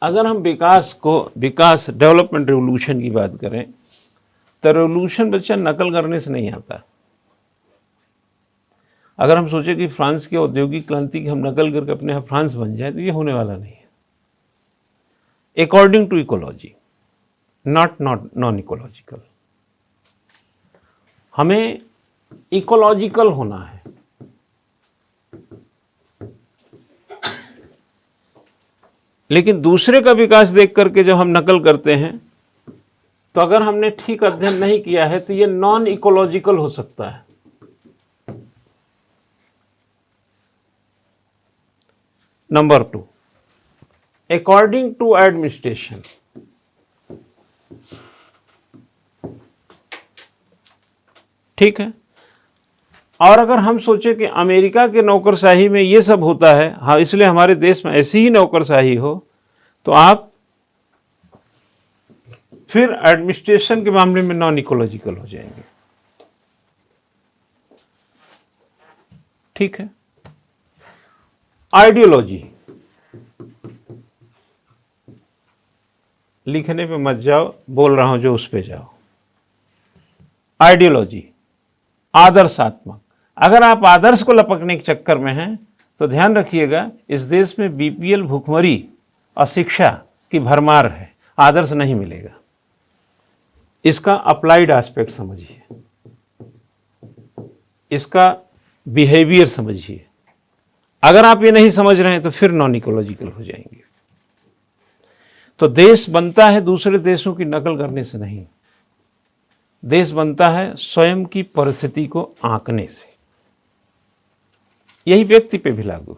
अगर हम विकास development revolution की बात करें तो रेवोल्यूशन बच्चा नकल करने से नहीं आता। अगर हम सोचें कि फ्रांस की औद्योगिक क्रांति की हम नकल करके अपने यहाँ फ्रांस बन जाए तो ये होने वाला नहीं है। According to ecology, not non ecological. हमें इकोलॉजिकल होना है। लेकिन दूसरे का विकास देख करके जब हम नकल करते हैं तो अगर हमने ठीक अध्ययन नहीं किया है तो ये नॉन इकोलॉजिकल हो सकता है। Number 2, according to administration. ठीक है। और अगर हम सोचे कि अमेरिका के नौकरशाही में ये सब होता है, हाँ, इसलिए हमारे देश में ऐसी ही नौकरशाही हो, तो आप फिर एडमिनिस्ट्रेशन के मामले में नॉन इकोलॉजिकल हो जाएंगे। ठीक है। आइडियोलॉजी, लिखने पे मत जाओ, बोल रहा हूं जो उस पे जाओ। आइडियोलॉजी, आदर्शात्मक। अगर आप आदर्श को लपकने के चक्कर में हैं तो ध्यान रखिएगा, इस देश में बीपीएल, भुखमरी, अशिक्षा की भरमार है, आदर्श नहीं मिलेगा। इसका अप्लाइड एस्पेक्ट समझिए, इसका बिहेवियर समझिए। अगर आप ये नहीं समझ रहे हैं तो फिर नॉन इकोलॉजिकल हो जाएंगे। तो देश बनता है दूसरे देशों की नकल करने से नहीं, देश बनता है स्वयं की परिस्थिति को आंकने से। यही व्यक्ति पे भी लागू,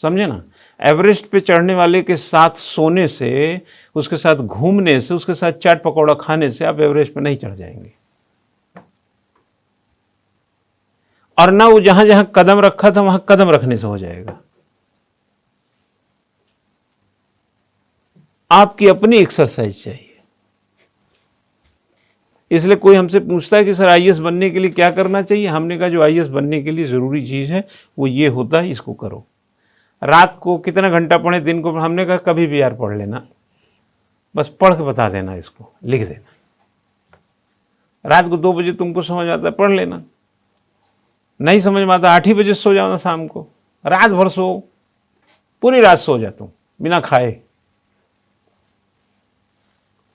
समझे ना। एवरेस्ट पे चढ़ने वाले के साथ सोने से, उसके साथ घूमने से, उसके साथ चाट पकौड़ा खाने से आप एवरेस्ट पे नहीं चढ़ जाएंगे। और ना वो जहां जहां कदम रखा था वहां कदम रखने से हो जाएगा। आपकी अपनी एक्सरसाइज चाहिए। इसलिए कोई हमसे पूछता है कि सर आईएएस बनने के लिए क्या करना चाहिए, हमने कहा जो आईएएस बनने के लिए जरूरी चीज है वो ये होता है, इसको करो। रात को कितना घंटा पढ़े, दिन को, हमने कहा कभी भी यार पढ़ लेना, बस पढ़ के बता देना, इसको लिख देना। रात को 2 बजे तुमको समझ आता है, पढ़ लेना। नहीं समझ में आता 8 ही बजे सो जाओ, शाम को रात भर सो, पूरी रात सो जा तुम बिना खाए।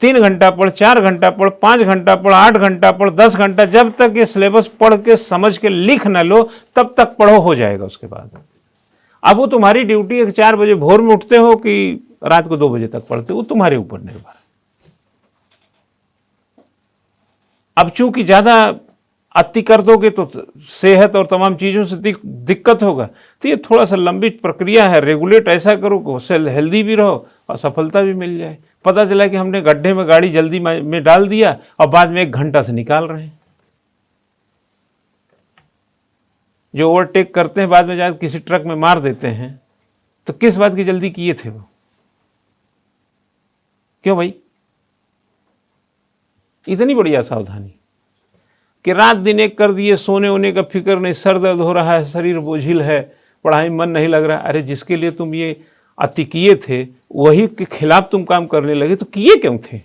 3 घंटा पढ़, 4 घंटा पढ़, 5 घंटा पढ़, 8 घंटा पढ़, 10 घंटा, जब तक ये सिलेबस पढ़ के समझ के लिख न लो तब तक पढ़ो, हो जाएगा उसके बाद। अब वो तुम्हारी ड्यूटी है, 4 बजे भोर में उठते हो कि रात को 2 बजे तक पढ़ते हो, वो तुम्हारे ऊपर निर्भर है। अब चूंकि ज्यादा अति कर दोगे तो सेहत और तमाम चीजों से दिक्कत होगा, तो ये थोड़ा सा लंबी प्रक्रिया है। रेगुलेट ऐसा करो कि उससे हेल्दी भी रहो और सफलता भी मिल जाए। पता चला कि हमने गड्ढे में गाड़ी जल्दी में डाल दिया और बाद में 1 घंटा से निकाल रहे हैं। जो ओवरटेक करते हैं बाद में जाकर किसी ट्रक में मार देते हैं, तो किस बात की जल्दी किए थे वो? क्यों भाई? इतनी बड़ी असावधानी कि रात दिन एक कर दिए, सोने होने का फिक्र नहीं, सर दर्द हो रहा है, शरीर बोझिल है, पढ़ाई में मन नहीं लग रहा। अरे जिसके लिए तुम ये अति किए थे वही के खिलाफ तुम काम करने लगे, तो किए क्यों थे?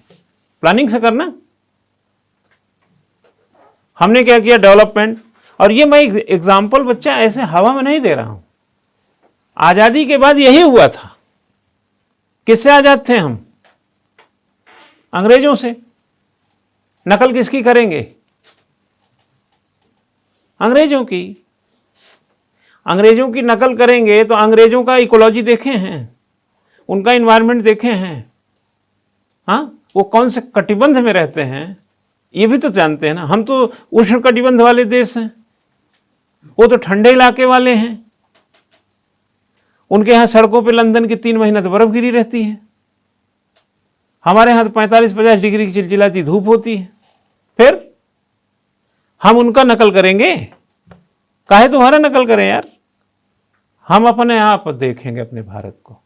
प्लानिंग से करना। हमने क्या किया? डेवलपमेंट। और ये मैं एग्जाम्पल बच्चा ऐसे हवा में नहीं दे रहा हूं, आजादी के बाद यही हुआ था। किससे आजाद थे हम? अंग्रेजों से। नकल किसकी करेंगे? अंग्रेजों की। अंग्रेजों की नकल करेंगे तो अंग्रेजों का इकोलॉजी देखे हैं, उनका इन्वायरमेंट देखे हैं, हाँ, वो कौन से कटिबंध में रहते हैं ये भी तो जानते हैं ना। हम तो उष्ण कटिबंध वाले देश हैं, वो तो ठंडे इलाके वाले हैं। उनके यहां सड़कों पे लंदन की 3 महीना तो बर्फ गिरी रहती है, हमारे यहां तो 45-50 डिग्री की चिलचिलाती धूप होती है। फिर हम उनका नकल करेंगे? काहे तुम्हारा नकल करें यार? हम अपने आप देखेंगे अपने भारत को,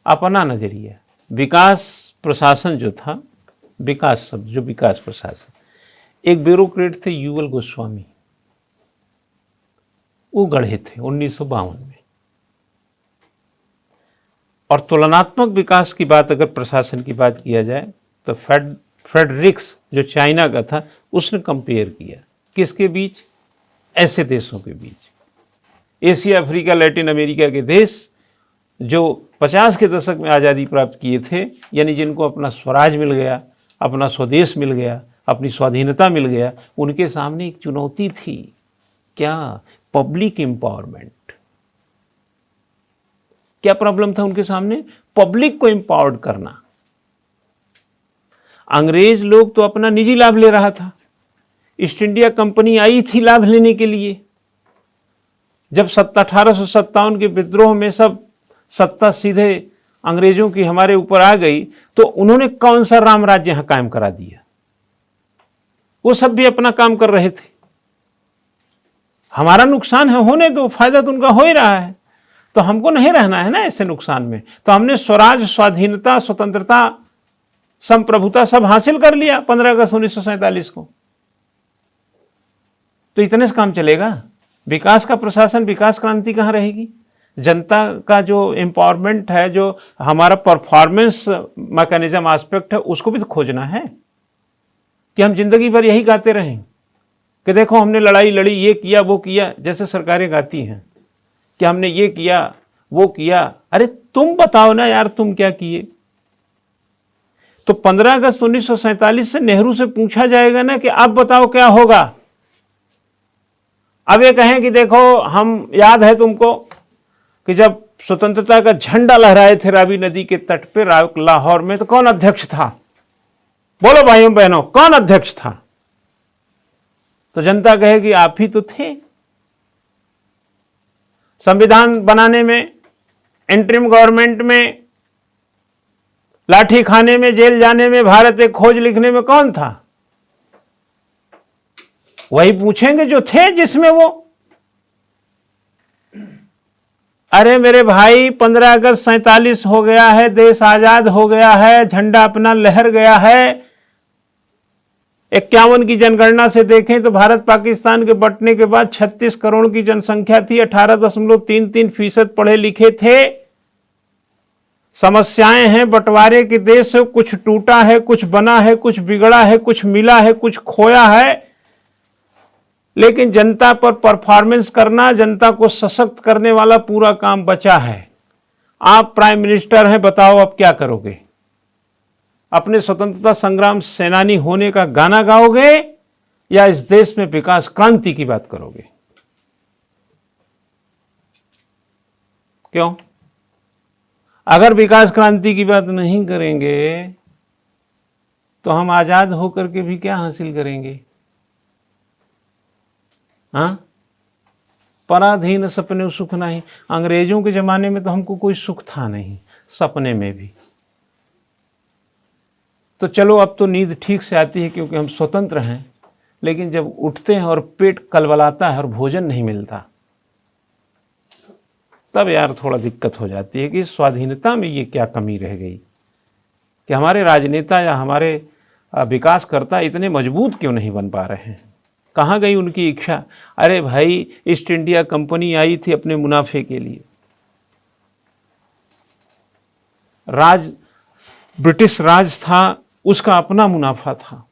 अपना नजरिया। विकास प्रशासन जो था, विकास शब्द जो विकास प्रशासन, एक ब्यूरोक्रेट थे युगल गोस्वामी, वो गढ़े थे 1952 में। और तुलनात्मक विकास की बात अगर प्रशासन की बात किया जाए तो फ्रेडरिक्स जो चाइना का था उसने कंपेयर किया किसके बीच, ऐसे देशों के बीच, एशिया, अफ्रीका, लैटिन अमेरिका के देश जो 50 के दशक में आज़ादी प्राप्त किए थे, यानी जिनको अपना स्वराज मिल गया, अपना स्वदेश मिल गया, अपनी स्वाधीनता मिल गया, उनके सामने एक चुनौती थी, क्या, पब्लिक एम्पावरमेंट। क्या प्रॉब्लम था उनके सामने, पब्लिक को एम्पावर्ड करना। अंग्रेज लोग तो अपना निजी लाभ ले रहा था, ईस्ट इंडिया कंपनी आई थी लाभ लेने के लिए। जब 1857 के विद्रोह में सब सत्ता सीधे अंग्रेजों की हमारे ऊपर आ गई तो उन्होंने कौन सा राम राज्य यहां कायम करा दिया, वो सब भी अपना काम कर रहे थे। हमारा नुकसान है, होने दो, फायदा तो उनका हो ही रहा है, तो हमको नहीं रहना है ना ऐसे नुकसान में। तो हमने स्वराज, स्वाधीनता, स्वतंत्रता, संप्रभुता सब हासिल कर लिया 15 अगस्त 1947 को। तो इतने से काम चलेगा? विकास का प्रशासन, विकास क्रांति कहां रहेगी? जनता का जो एम्पावरमेंट है, जो हमारा परफॉर्मेंस मैकेनिज्म एस्पेक्ट है, उसको भी तो खोजना है कि हम जिंदगी भर यही गाते रहें कि देखो हमने लड़ाई लड़ी, ये किया, वो किया, जैसे सरकारें गाती हैं कि हमने ये किया, वो किया। अरे तुम बताओ ना यार, तुम क्या किए? तो 15 अगस्त 1947 से नेहरू से पूछा जाएगा ना कि आप बताओ क्या होगा। अब ये कहें कि देखो, हम याद है तुमको कि जब स्वतंत्रता का झंडा लहराए थे रावी नदी के तट पे लाहौर में, तो कौन अध्यक्ष था? बोलो भाइयों बहनों, कौन अध्यक्ष था? तो जनता कहेगी आप ही तो थे। संविधान बनाने में, इंटरिम गवर्नमेंट में, लाठी खाने में, जेल जाने में, भारत एक खोज लिखने में कौन था? वही पूछेंगे जो थे जिसमें वो। अरे मेरे भाई, 15 अगस्त 47 हो गया है, देश आजाद हो गया है, झंडा अपना लहर गया है। 51 की जनगणना से देखें तो भारत पाकिस्तान के बंटने के बाद 36 करोड़ की जनसंख्या थी, 18.33% पढ़े लिखे थे। समस्याएं हैं, बंटवारे के देश से कुछ टूटा है, कुछ बना है, कुछ बिगड़ा है, कुछ मिला है, कुछ खोया है। लेकिन जनता पर परफॉर्मेंस करना, जनता को सशक्त करने वाला पूरा काम बचा है। आप प्राइम मिनिस्टर हैं, बताओ अब क्या करोगे? अपने स्वतंत्रता संग्राम सेनानी होने का गाना गाओगे या इस देश में विकास क्रांति की बात करोगे? क्यों? अगर विकास क्रांति की बात नहीं करेंगे तो हम आजाद होकर के भी क्या हासिल करेंगे? हाँ, पराधीन सपने सुख नहीं। अंग्रेजों के जमाने में तो हमको कोई सुख था नहीं, सपने में भी। तो चलो अब तो नींद ठीक से आती है क्योंकि हम स्वतंत्र हैं, लेकिन जब उठते हैं और पेट कलवलाता है और भोजन नहीं मिलता, तब यार थोड़ा दिक्कत हो जाती है कि स्वाधीनता में ये क्या कमी रह गई कि हमारे राजनेता या हमारे विकासकर्ता इतने मजबूत क्यों नहीं बन पा रहे हैं? कहाँ गई उनकी इच्छा? अरे भाई, ईस्ट इंडिया कंपनी आई थी अपने मुनाफे के लिए, ब्रिटिश राज था, उसका अपना मुनाफा था।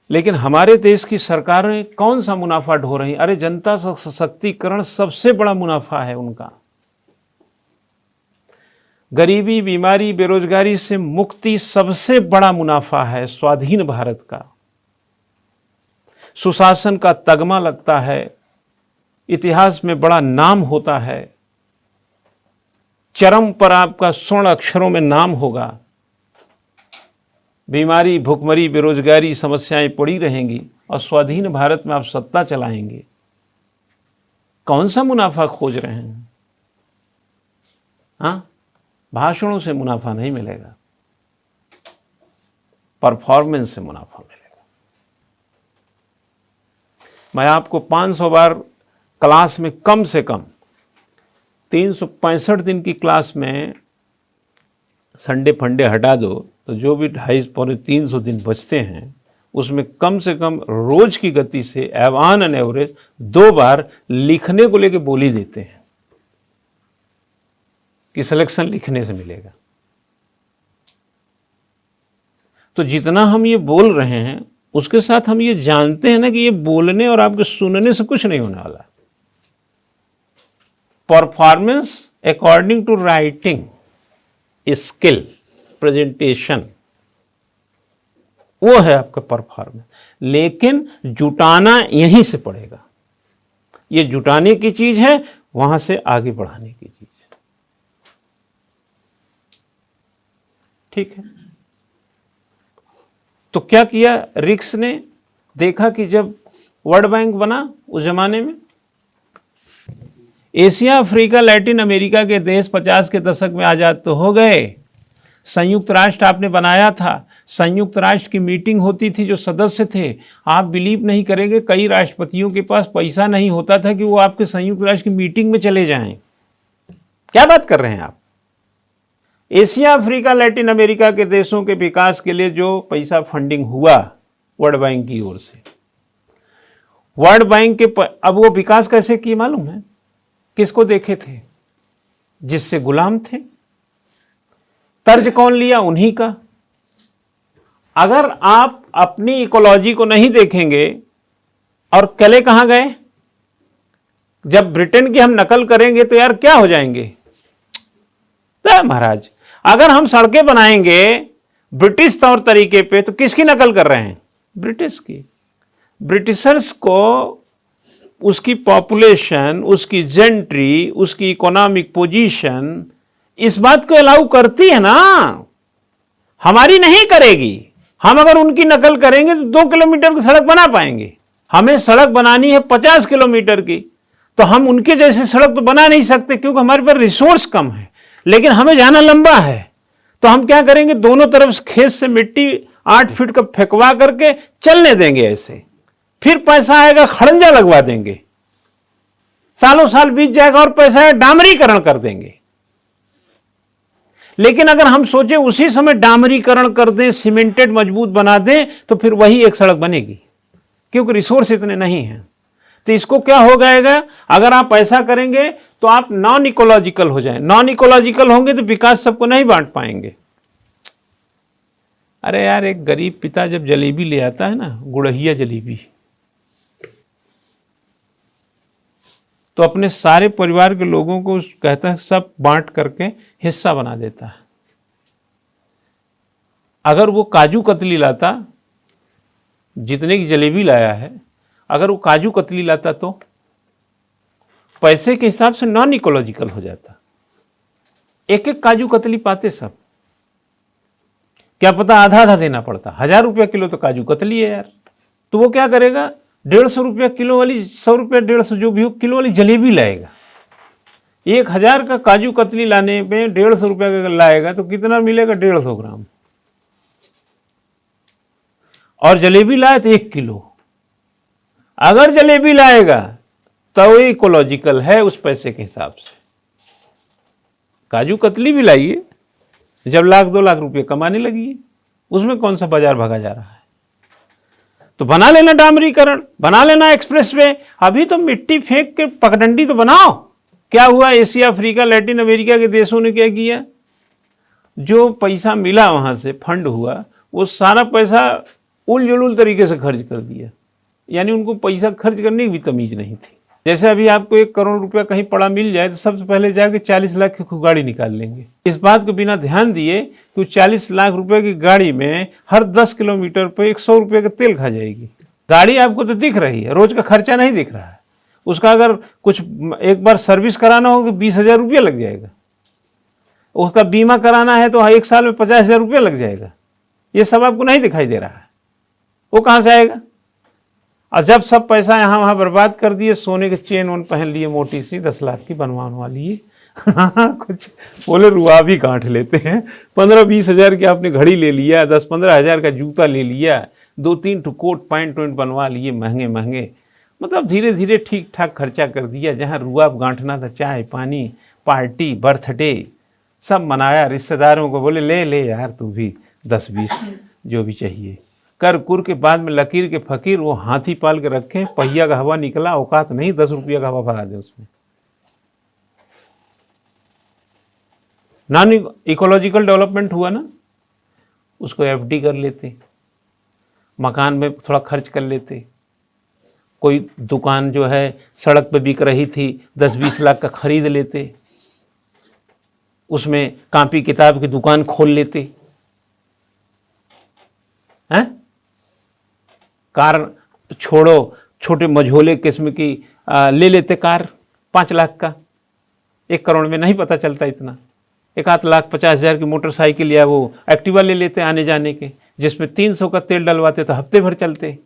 लेकिन हमारे देश की सरकारें कौन सा मुनाफा ढो रही? अरे जनता सशक्तिकरण सबसे बड़ा मुनाफा है उनका। गरीबी, बीमारी, बेरोजगारी से मुक्ति सबसे बड़ा मुनाफा है स्वाधीन भारत का। सुशासन का तगमा लगता है, इतिहास में बड़ा नाम होता है, चरम पर आपका स्वर्ण अक्षरों में नाम होगा। बीमारी, भुखमरी, बेरोजगारी समस्याएं पड़ी रहेंगी और स्वाधीन भारत में आप सत्ता चलाएंगे। कौन सा मुनाफा खोज रहे हैं? हाँ, भाषणों से मुनाफा नहीं मिलेगा, परफॉर्मेंस से मुनाफा मिलेगा। मैं आपको 500 बार क्लास में कम से कम 365 दिन की क्लास में संडे फंडे हटा दो तो जो भी 250-300 दिन बचते हैं उसमें कम से कम रोज की गति से ऑन एन एवरेज 2 बार लिखने को लेके बोल ही देते हैं। कि सिलेक्शन लिखने से मिलेगा। तो जितना हम ये बोल रहे हैं उसके साथ हम ये जानते हैं ना कि ये बोलने और आपके सुनने से कुछ नहीं होने वाला। Performance according to writing skill, presentation, वो है आपका परफॉर्मेंस। लेकिन जुटाना यहीं से पड़ेगा। ये जुटाने की चीज है, वहां से आगे बढ़ाने की चीज है। ठीक है। तो क्या किया रिक्स ने? देखा कि जब वर्ल्ड बैंक बना उस जमाने में, एशिया, अफ्रीका, लैटिन अमेरिका के देश 50 के दशक में आजाद तो हो गए। संयुक्त राष्ट्र आपने बनाया था, संयुक्त राष्ट्र की मीटिंग होती थी, जो सदस्य थे, आप बिलीव नहीं करेंगे, कई राष्ट्रपतियों के पास पैसा नहीं होता था कि वो आपके संयुक्त राष्ट्र की मीटिंग में चले जाएं। क्या बात कर रहे हैं आप? एशिया, अफ्रीका, लैटिन अमेरिका के देशों के विकास के लिए जो पैसा फंडिंग हुआ वर्ल्ड बैंक की ओर से, वर्ल्ड बैंक के अब वो विकास कैसे किए मालूम है? किसको देखे थे? जिससे गुलाम थे। तर्ज कौन लिया? उन्हीं का। अगर आप अपनी इकोलॉजी को नहीं देखेंगे, और कले कहां गए? जब ब्रिटेन की हम नकल करेंगे तो यार क्या हो जाएंगे? तो महाराज, अगर हम सड़कें बनाएंगे ब्रिटिश तौर तरीके पे, तो किसकी नकल कर रहे हैं? ब्रिटिश की। ब्रिटिशर्स को उसकी पॉपुलेशन, उसकी जेंट्री, उसकी इकोनॉमिक पोजीशन इस बात को अलाउ करती है ना, हमारी नहीं करेगी। हम अगर उनकी नकल करेंगे तो 2 किलोमीटर की सड़क बना पाएंगे। हमें सड़क बनानी है 50 किलोमीटर की, तो हम उनके जैसी सड़क तो बना नहीं सकते, क्योंकि हमारे पास रिसोर्स कम है। लेकिन हमें जाना लंबा है, तो हम क्या करेंगे? दोनों तरफ खेत से मिट्टी 8 फीट का फेंकवा करके चलने देंगे ऐसे, फिर पैसा आएगा खड़ंजा लगवा देंगे, सालों साल बीत जाएगा और पैसा आएगा डामरीकरण कर देंगे। लेकिन अगर हम सोचे उसी समय डामरीकरण कर दें, सीमेंटेड मजबूत बना दें, तो फिर वही एक सड़क बनेगी, क्योंकि रिसोर्स इतने नहीं हैं। तो इसको क्या हो जाएगा? अगर आप ऐसा करेंगे तो आप नॉन इकोलॉजिकल हो जाएं। नॉन इकोलॉजिकल होंगे तो विकास सबको नहीं बांट पाएंगे। अरे यार, एक गरीब पिता जब जलेबी ले आता है ना, गुड़हिया जलेबी, तो अपने सारे परिवार के लोगों को कहता है सब बांट करके हिस्सा बना देता है। अगर वो काजू कतली लाता, जितने की जलेबी लाया है, अगर वो काजू कतली लाता तो पैसे के हिसाब से नॉन इकोलॉजिकल हो जाता। एक एक काजू कतली पाते सब, क्या पता आधा आधा देना पड़ता। 1000 रुपया किलो तो काजू कतली है यार। तो वो क्या करेगा? 150 रुपया किलो वाली, 100 रुपया 150 जो भी हो किलो वाली जलेबी लाएगा। 1000 का काजू कतली लाने पे 150 रुपया का लाएगा तो कितना मिलेगा? 150 ग्राम। और जलेबी लाए तो 1 किलो। अगर जलेबी लाएगा तो वो इकोलॉजिकल है उस पैसे के हिसाब से। काजू कतली भी लाइए, जब 1-2 लाख रुपए कमाने लगी, उसमें कौन सा बाजार भागा जा रहा है? तो बना लेना डामरीकरण, बना लेना एक्सप्रेसवे। अभी तो मिट्टी फेंक के पगडंडी तो बनाओ। क्या हुआ? एशिया, अफ्रीका, लैटिन अमेरिका के देशों ने क्या किया? जो पैसा मिला वहां से फंड हुआ, वो सारा पैसा उल जुलूल तरीके से खर्च कर दिया। यानी उनको पैसा खर्च करने की भी तमीज नहीं थी। जैसे अभी आपको 1 करोड़ रुपया कहीं पड़ा मिल जाए तो सबसे पहले जाके 40 लाख की गाड़ी निकाल लेंगे। इस बात को बिना ध्यान दिए कि 40 लाख रुपए की गाड़ी में हर 10 किलोमीटर पे 100 रुपये का तेल खा जाएगी। गाड़ी आपको तो दिख रही है, रोज का खर्चा नहीं दिख रहा है। उसका अगर कुछ एक बार सर्विस कराना हो तो 20,000 रुपया लग जाएगा। उसका बीमा कराना है तो 1 साल में 50,000 रुपया लग जाएगा। ये सब आपको नहीं दिखाई दे रहा है। वो कहाँ से आएगा? और जब सब पैसा यहाँ वहाँ बर्बाद कर दिए, सोने के चेन वन पहन लिए मोटी सी 10 लाख की बनवाने वाली, कुछ बोले रुआ भी गांठ लेते हैं। 15-20 हज़ार की आपने घड़ी ले लिया, 10-15 हज़ार का जूता ले लिया, 2-3 कोट पैंट बनवा लिए महंगे महंगे। मतलब धीरे धीरे ठीक ठाक खर्चा कर दिया। जहाँ रुआब गांठना था, चाय पानी, पार्टी, बर्थडे सब मनाया। रिश्तेदारों को बोले ले ले यार तू भी 10-20 जो भी चाहिए। कर कुर के बाद में लकीर के फकीर वो हाथी पाल के रखे, पहिया का हवा निकला, औकात नहीं 10 रुपया का हवा भरा दे उसमें। नॉन इकोलॉजिकल डेवलपमेंट हुआ ना, उसको एफडी कर लेते, मकान में थोड़ा खर्च कर लेते, कोई दुकान जो है सड़क पे बिक रही थी 10-20 लाख का खरीद लेते, उसमें कॉपी किताब की दुकान खोल लेते हैं। कार छोड़ो, छोटे मझोले किस्म की ले लेते कार 5 लाख का, 1 करोड़ में नहीं पता चलता इतना, 1,50,000 की मोटरसाइकिल या वो एक्टिवा ले लेते आने जाने के, जिसमें 300 का तेल डलवाते तो हफ्ते भर चलते।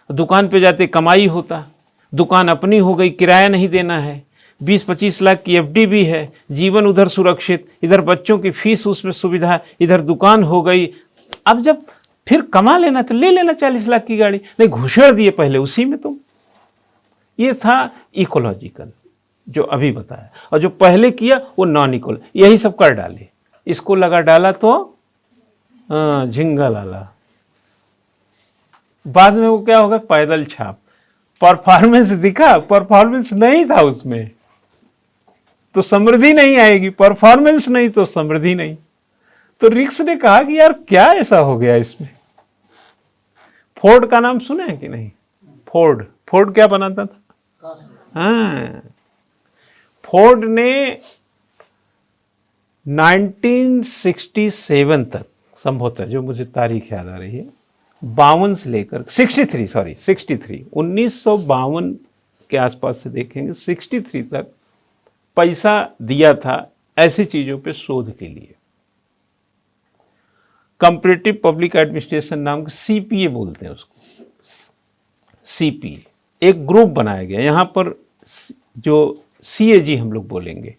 दुकान पे जाते, कमाई होता, दुकान अपनी हो गई, किराया नहीं देना है, 20-25 लाख की एफडी भी है, जीवन उधर सुरक्षित, इधर बच्चों की फीस उसमें सुविधा, इधर दुकान हो गई। अब जब फिर कमा लेना तो ले लेना 40 लाख की गाड़ी, नहीं घुसेड़ दिए पहले उसी में तुम। ये था इकोलॉजिकल जो अभी बताया, और जो पहले किया वो नॉन इकोल, यही सब कर डाले। इसको लगा डाला तो झिंगा लाला, बाद में वो क्या होगा, पैदल छाप। परफॉर्मेंस दिखा, परफॉर्मेंस नहीं था उसमें तो समृद्धि नहीं आएगी, परफॉर्मेंस नहीं तो समृद्धि नहीं। तो रिक्स ने कहा कि यार क्या ऐसा हो गया इसमें। फोर्ड का नाम सुने हैं कि नहीं? फोर्ड क्या बनाता था? हाँ, फोर्ड ने 1967 तक संभवतः, जो मुझे तारीख याद आ रही है, 52 से लेकर 63 1952 के आसपास से देखेंगे 63 तक पैसा दिया था ऐसी चीजों पे शोध के लिए। कंपैरेटिव पब्लिक एडमिनिस्ट्रेशन नाम का, सीपीए बोलते हैं उसको, सीपीए एक ग्रुप बनाया गया। यहां पर जो सीएजी हम लोग बोलेंगे,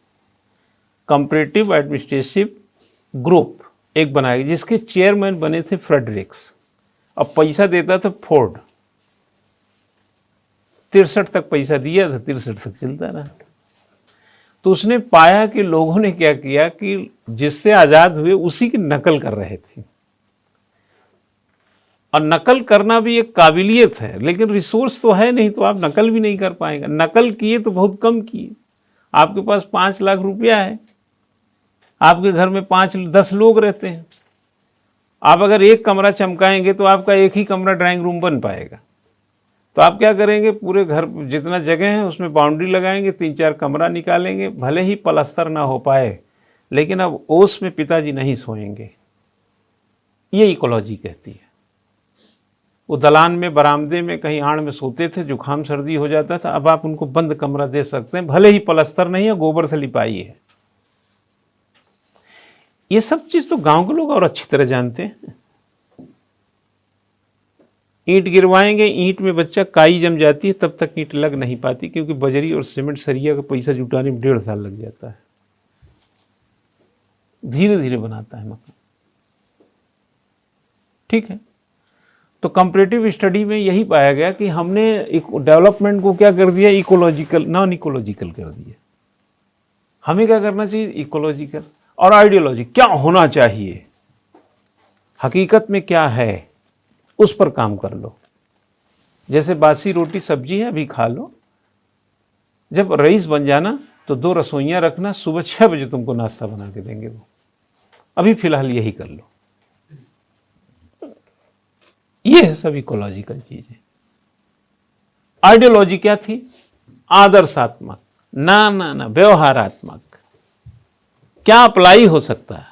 कंपैरेटिव एडमिनिस्ट्रेटिव ग्रुप एक बनाया गया, जिसके चेयरमैन बने थे फ्रेडरिक्स। अब पैसा देता था फोर्ड, 63 तक पैसा दिया था, 63 तक चलता रहा। तो उसने पाया कि लोगों ने क्या किया कि जिससे आजाद हुए उसी की नकल कर रहे थे, और नकल करना भी एक काबिलियत है, लेकिन रिसोर्स तो है नहीं, तो आप नकल भी नहीं कर पाएंगे। नकल किए तो बहुत कम किए। आपके पास 5 लाख रुपया है, आपके घर में 5-10 लोग रहते हैं, आप अगर एक कमरा चमकाएंगे तो आपका एक ही कमरा ड्राइंग रूम बन पाएगा। तो आप क्या करेंगे, पूरे घर जितना जगह है उसमें बाउंड्री लगाएंगे, 3-4 कमरा निकालेंगे, भले ही पलस्तर ना हो पाए, लेकिन अब ओस में पिताजी नहीं सोएंगे। ये इकोलॉजी कहती है। वो दलान में, बरामदे में, कहीं आड़ में सोते थे, जुकाम सर्दी हो जाता था, अब आप उनको बंद कमरा दे सकते हैं, भले ही पलस्तर नहीं है, गोबर से लिपाई है। ये सब चीज तो गांव के लोग और अच्छी तरह जानते हैं। ईंट गिरवाएंगे, ईंट में बच्चा काई जम जाती है, तब तक ईंट लग नहीं पाती, क्योंकि बजरी और सीमेंट सरिया का पैसा जुटाने में 1.5 साल लग जाता है। धीरे धीरे बनाता है मकान। ठीक है, तो कंपैरेटिव स्टडी में यही पाया गया कि हमने डेवलपमेंट को क्या कर दिया, इकोलॉजिकल, नॉन इकोलॉजिकल कर दिया। हमें क्या करना चाहिए, इकोलॉजिकल। और आइडियोलॉजी क्या होना चाहिए, हकीकत में क्या है, उस पर काम कर लो। जैसे बासी रोटी सब्जी है, अभी खा लो, जब रईस बन जाना तो 2 रसोइयां रखना, सुबह 6 बजे तुमको नाश्ता बना के देंगे वो। अभी फिलहाल यही कर लो। ये है सब इकोलॉजिकल चीजें। आइडियोलॉजी क्या थी, आदर्शात्मक, ना व्यवहारात्मक। क्या अप्लाई हो सकता है,